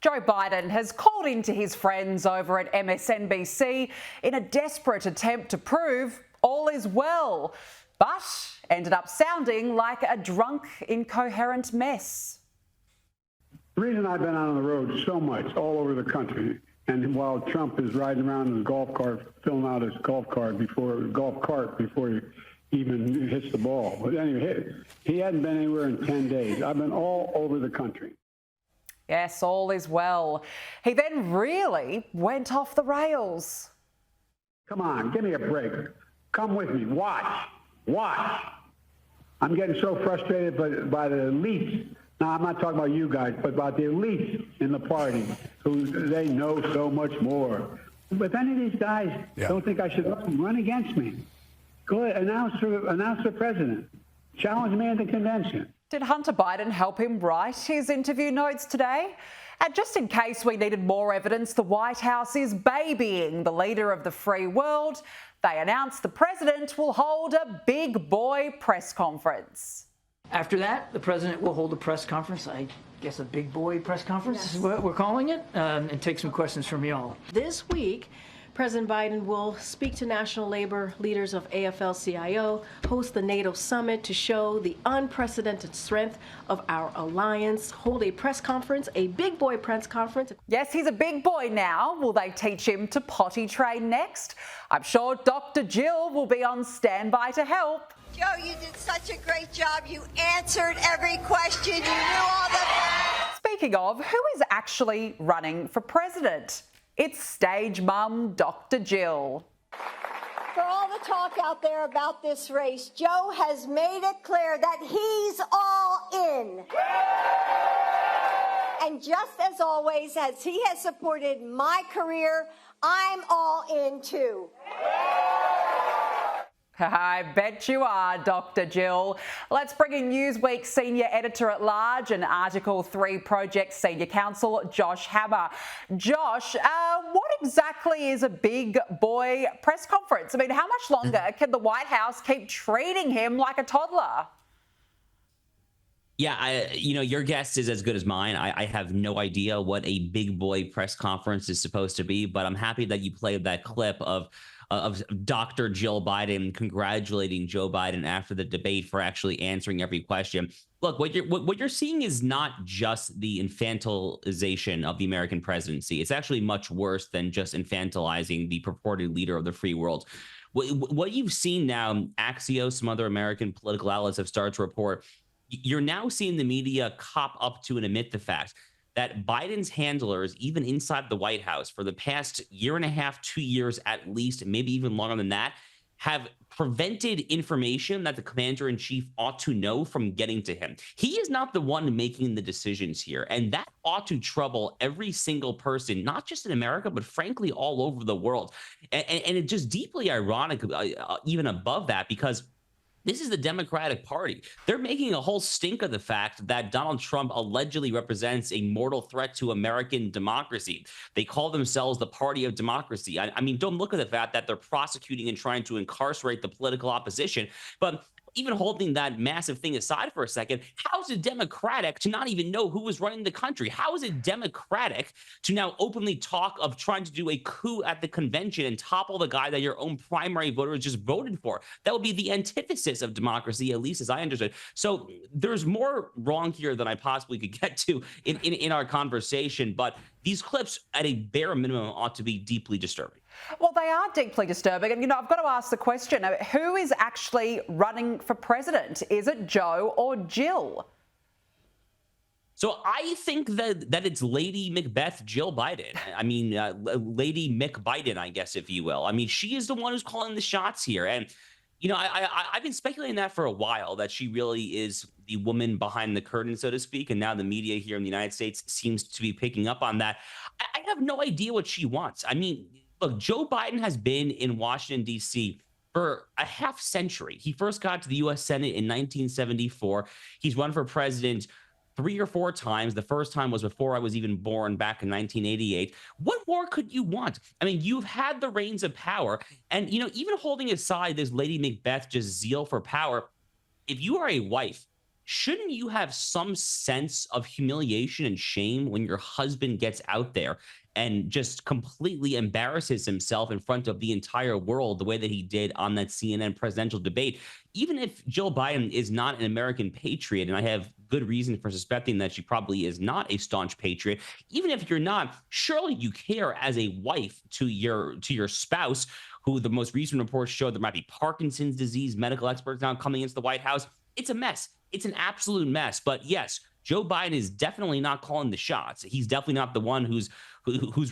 Joe Biden has called into his friends over at MSNBC in a desperate attempt to prove all is well, but ended up sounding like a drunk, incoherent mess. The reason I've been out on the road so much, all over the country, and while Trump is riding around in his golf cart, filling out his golf cart before he even hits the ball. But anyway, he hadn't been anywhere in 10 days. I've been all over the country. Yes, all is well. He then really went off the rails. Come on, give me a break. Come with me. Watch. I'm getting so frustrated by the elites. Now, I'm not talking about you guys, but about the elites in the party who they know so much more. But if any of these guys don't think I should run against me, go ahead, announce for president. Challenge me at the convention. Did Hunter Biden help him write his interview notes today? And just in case we needed more evidence, the White House is babying the leader of the free world. They announced the president will hold a big boy press conference. After that, the president will hold a press conference, I guess a big boy press conference is what we're calling it, and take some questions from y'all. This week, President Biden will speak to national labor leaders of AFL-CIO, host the NATO summit to show the unprecedented strength of our alliance, hold a press conference, a big boy press conference. Yes, he's a big boy now. Will they teach him to potty train next? I'm sure Dr. Jill will be on standby to help. Joe, you did such a great job. You answered every question. You knew all the... Speaking of, who is actually running for president? It's stage mum, Dr. Jill. For all the talk out there about this race, Joe has made it clear that he's all in. And just as always, as he has supported my career, I'm all in too. I bet you are, Dr. Jill. Let's bring in Newsweek Senior Editor-at-Large and Article 3 Project Senior Counsel, Josh Hammer. Josh, what exactly is a big boy press conference? I mean, how much longer can the White House keep treating him like a toddler? Yeah, your guess is as good as mine. I have no idea what a big boy press conference is supposed to be, but I'm happy that you played that clip of Dr. Jill Biden congratulating Joe Biden after the debate for actually answering every question. Look, what you're seeing is not just the infantilization of the American presidency. It's actually much worse than just infantilizing the purported leader of the free world. What you've seen now, Axios, some other American political outlets have started to report, you're now seeing the media cop up to and admit the fact that Biden's handlers, even inside the White House, for the past year and a half, 2 years at least, maybe even longer than that, have prevented information that the commander-in-chief ought to know from getting to him. He is not the one making the decisions here, and that ought to trouble every single person, not just in America, but frankly, all over the world. And it's just deeply ironic, even above that, because this is the Democratic Party. They're making a whole stink of the fact that Donald Trump allegedly represents a mortal threat to American democracy. They call themselves the party of democracy. I mean, don't look at the fact that they're prosecuting and trying to incarcerate the political opposition, but even holding that massive thing aside for a second, how is it democratic to not even know who was running the country? How is it democratic to now openly talk of trying to do a coup at the convention and topple the guy that your own primary voters just voted for? That would be the antithesis of democracy, at least as I understood. So there's more wrong here than I possibly could get to in our conversation, but these clips at a bare minimum ought to be deeply disturbing. Well, they are deeply disturbing. And, I've got to ask the question, who is actually running for president? Is it Joe or Jill? So I think that it's Lady Macbeth Jill Biden. I mean, Lady Mick Biden, I guess, if you will. I mean, she is the one who's calling the shots here. And, I've been speculating that for a while, that she really is the woman behind the curtain, so to speak. And now the media here in the United States seems to be picking up on that. I have no idea what she wants. I mean, look, Joe Biden has been in Washington, D.C. for a half century. He first got to the U.S. Senate in 1974. He's run for president 3 or 4 times. The first time was before I was even born, back in 1988. What more could you want? I mean, you've had the reins of power. And, even holding aside this Lady Macbeth just zeal for power, if you are a wife shouldn't you have some sense of humiliation and shame when your husband gets out there and just completely embarrasses himself in front of the entire world the way that he did on that CNN presidential debate? Even if Jill Biden is not an American patriot, and I have good reason for suspecting that she probably is not a staunch patriot, even if you're not, surely you care as a wife to your spouse, who the most recent reports show there might be Parkinson's disease, medical experts now coming into the White House. It's a mess. It's an absolute mess. But yes, Joe Biden is definitely not calling the shots. He's definitely not the one who's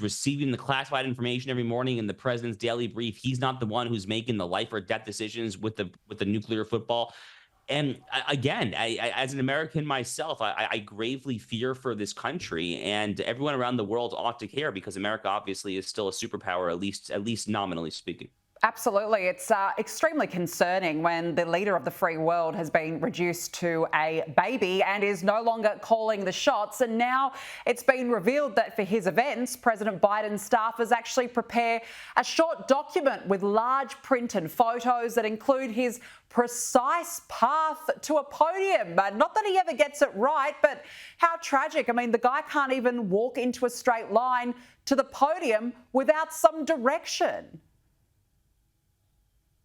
receiving the classified information every morning in the president's daily brief. He's not the one who's making the life or death decisions with the nuclear football. And again, as an American myself, I gravely fear for this country, and everyone around the world ought to care, because America obviously is still a superpower, at least nominally speaking. Absolutely. It's extremely concerning when the leader of the free world has been reduced to a baby and is no longer calling the shots. And now it's been revealed that for his events, President Biden's staffers actually prepare a short document with large print and photos that include his precise path to a podium. Not that he ever gets it right, but how tragic. I mean, the guy can't even walk into a straight line to the podium without some direction.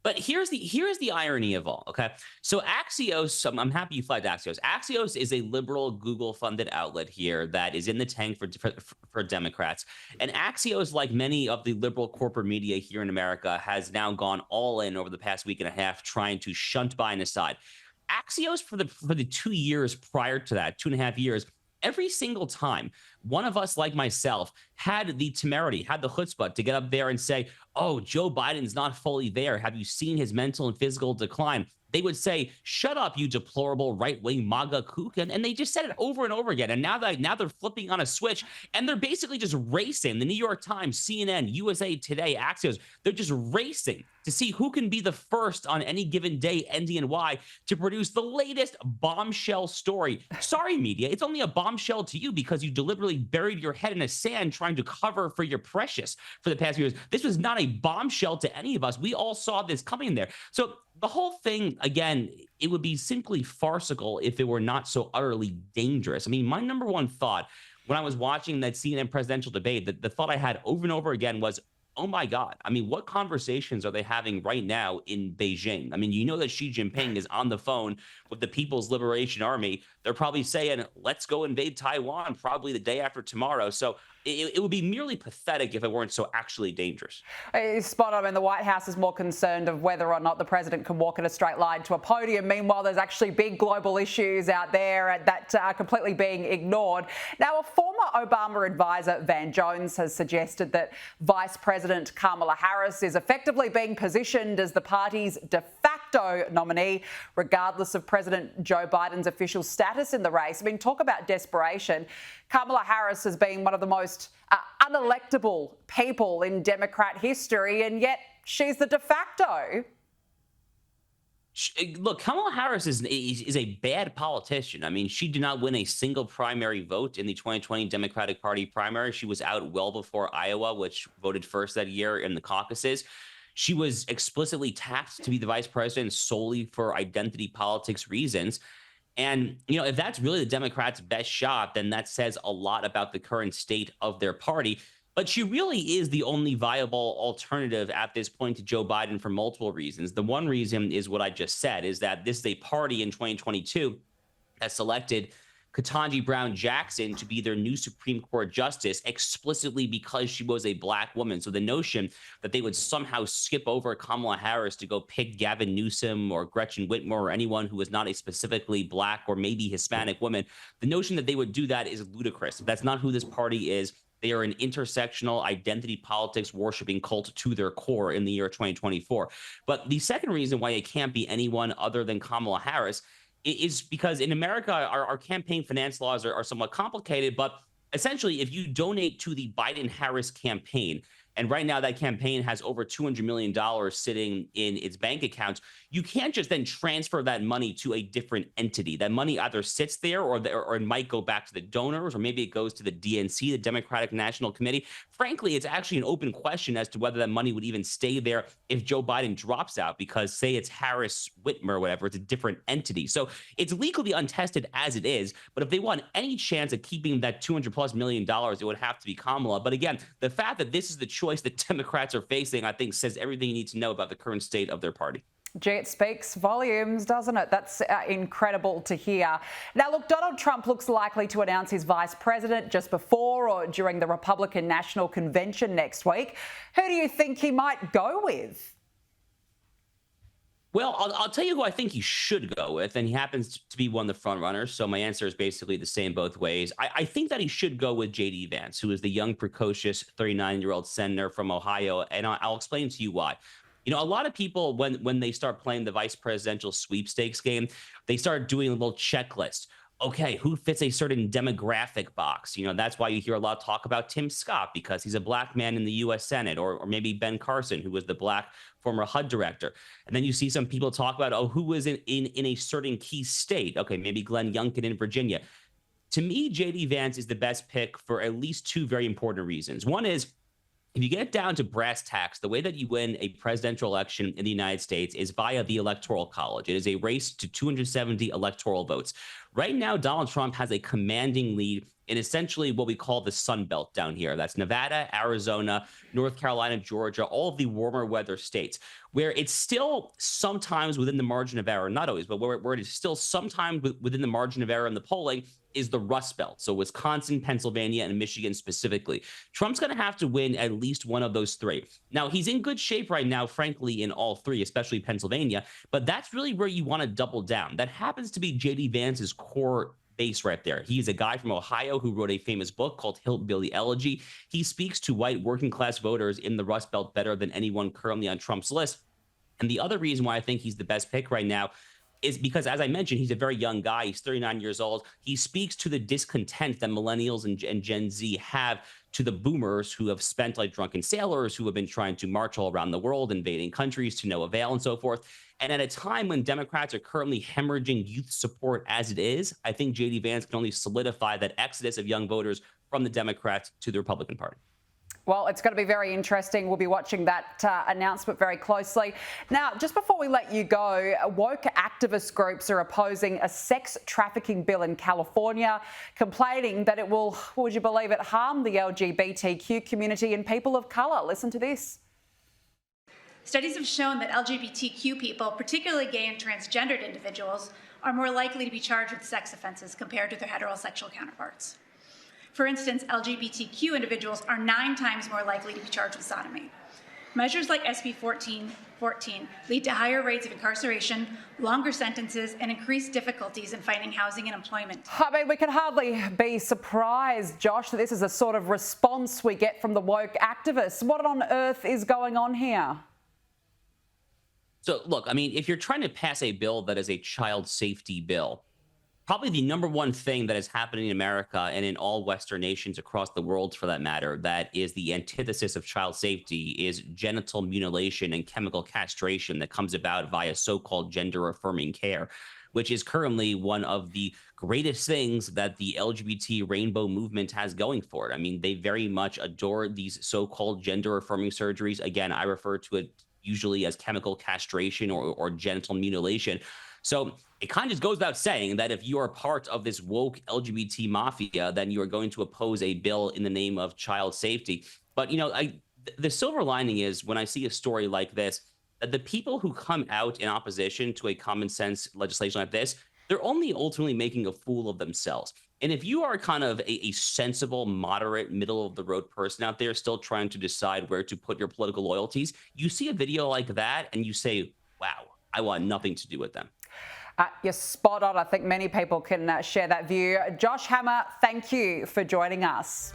But here's the irony of all, okay? So Axios, I'm happy you flagged Axios. Axios is a liberal Google-funded outlet here that is in the tank for Democrats. And Axios, like many of the liberal corporate media here in America, has now gone all in over the past week and a half trying to shunt Biden aside. Axios, for the 2 years prior to that, 2.5 years, every single time one of us, like myself, had the temerity, had the chutzpah to get up there and say, oh, Joe Biden's not fully there. Have you seen his mental and physical decline? They would say, shut up, you deplorable right-wing MAGA kook. And they just said it over and over again. And now they're flipping on a switch, and they're basically just racing. The New York Times, CNN, USA Today, Axios, they're just racing to see who can be the first on any given day, NDNY, to produce the latest bombshell story. Sorry, media, it's only a bombshell to you because you deliberately buried your head in the sand trying to cover for your precious for the past few years. This was not a bombshell to any of us. We all saw this coming there. So the whole thing, again, it would be simply farcical if it were not so utterly dangerous. I mean, my number one thought when I was watching that CNN presidential debate, the thought I had over and over again was, oh my God, I mean, what conversations are they having right now in Beijing? I mean, you know that Xi Jinping is on the phone with the People's Liberation Army. They're probably saying, let's go invade Taiwan probably the day after tomorrow. So it would be merely pathetic if it weren't so actually dangerous. It's spot on. And the White House is more concerned of whether or not the president can walk in a straight line to a podium. Meanwhile, there's actually big global issues out there that are completely being ignored. Now, a former Obama advisor, Van Jones, has suggested that Vice President Kamala Harris is effectively being positioned as the party's de facto nominee, regardless of President Joe Biden's official status in the race. I mean, talk about desperation. Kamala Harris has been one of the most unelectable people in Democrat history, and yet she's the de facto. Look, Kamala Harris is a bad politician. I mean, she did not win a single primary vote in the 2020 Democratic Party primary. She was out well before Iowa, which voted first that year in the caucuses. She was explicitly tapped to be the vice president solely for identity politics reasons. And, you know, if that's really the Democrats' best shot, then that says a lot about the current state of their party. But she really is the only viable alternative at this point to Joe Biden for multiple reasons. The one reason is what I just said, is that this is a party in 2022 that selected Ketanji Brown Jackson to be their new Supreme Court justice explicitly because she was a black woman. So the notion that they would somehow skip over Kamala Harris to go pick Gavin Newsom or Gretchen Whitmer or anyone who was not a specifically black or maybe Hispanic woman, the notion that they would do that is ludicrous. That's not who this party is. They are an intersectional identity politics worshiping cult to their core in the year 2024. But the second reason why it can't be anyone other than Kamala Harris is because in America, our campaign finance laws are somewhat complicated. But essentially, if you donate to the Biden-Harris campaign And right now that campaign has over $200 million sitting in its bank accounts. You can't just then transfer that money to a different entity. That money either sits there or it might go back to the donors, or maybe it goes to the DNC, the Democratic National Committee. Frankly, it's actually an open question as to whether that money would even stay there if Joe Biden drops out, because say it's Harris Whitmer or whatever, it's a different entity. So it's legally untested as it is, but if they want any chance of keeping that $200+ million, it would have to be Kamala. But again, the fact that this is the choice that Democrats are facing, I think says everything you need to know about the current state of their party. Gee, it speaks volumes, doesn't it? That's incredible to hear. Now, look, Donald Trump looks likely to announce his vice president just before or during the Republican National Convention next week. Who do you think he might go with? Well, I'll tell you who I think he should go with, and he happens to be one of the front runners. So my answer is basically the same both ways. I think that he should go with J.D. Vance, who is the young, precocious 39-year-old senator from Ohio, and I'll explain to you why. You know, a lot of people, when they start playing the vice presidential sweepstakes game, they start doing a little checklist. Okay, who fits a certain demographic box? You know, that's why you hear a lot of talk about Tim Scott, because he's a black man in the U.S. Senate, or maybe Ben Carson, who was the black former HUD director. And then you see some people talk about, oh, who was in a certain key state? Okay, maybe Glenn Youngkin in Virginia. To me, J.D. Vance is the best pick for at least two very important reasons. One is, if you get down to brass tacks, the way that you win a presidential election in the United States is via the Electoral College. It is a race to 270 electoral votes. Right now, Donald Trump has a commanding lead in essentially what we call the Sun Belt down here. That's Nevada, Arizona, North Carolina, Georgia, all of the warmer weather states, where it's still sometimes within the margin of error, not always, but where it is still sometimes within the margin of error in the polling is the Rust Belt. So Wisconsin, Pennsylvania, and Michigan specifically. Trump's going to have to win at least one of those three. Now, he's in good shape right now, frankly, in all three, especially Pennsylvania, but that's really where you want to double down. That happens to be J.D. Vance's core base right there. He's a guy from Ohio who wrote a famous book called Hillbilly Elegy. He speaks to white working class voters in the Rust Belt better than anyone currently on Trump's list. And the other reason why I think he's the best pick right now is because, as I mentioned, he's a very young guy. He's 39 years old. He speaks to the discontent that millennials and Gen Z have to the boomers who have spent like drunken sailors, who have been trying to march all around the world, invading countries to no avail and so forth. And at a time when Democrats are currently hemorrhaging youth support as it is, I think J.D. Vance can only solidify that exodus of young voters from the Democrats to the Republican Party. Well, it's going to be very interesting. We'll be watching that announcement very closely. Now, just before we let you go, woke activist groups are opposing a sex trafficking bill in California, complaining that it will, would you believe it, harm the LGBTQ community and people of colour. Listen to this. Studies have shown that LGBTQ people, particularly gay and transgendered individuals, are more likely to be charged with sex offenses compared to their heterosexual counterparts. For instance, LGBTQ individuals are 9 times more likely to be charged with sodomy. Measures like SB 1414 lead to higher rates of incarceration, longer sentences, and increased difficulties in finding housing and employment. I mean, we can hardly be surprised, Josh, that this is the sort of response we get from the woke activists. What on earth is going on here? So, look, I mean, if you're trying to pass a bill that is a child safety bill, probably the number one thing that is happening in America and in all Western nations across the world, for that matter, that is the antithesis of child safety is genital mutilation and chemical castration that comes about via so-called gender-affirming care, which is currently one of the greatest things that the LGBT rainbow movement has going for it. I mean, they very much adore these so-called gender-affirming surgeries. Again, I refer to it usually as chemical castration or genital mutilation. So it kind of just goes without saying that if you are part of this woke LGBT mafia, then you are going to oppose a bill in the name of child safety. But, you know, the silver lining is when I see a story like this, that the people who come out in opposition to a common sense legislation like this, they're only ultimately making a fool of themselves. And if you are kind of a sensible, moderate, middle of the road person out there still trying to decide where to put your political loyalties, you see a video like that and you say, wow, I want nothing to do with them. You're spot on. I think many people can share that view. Josh Hammer, thank you for joining us.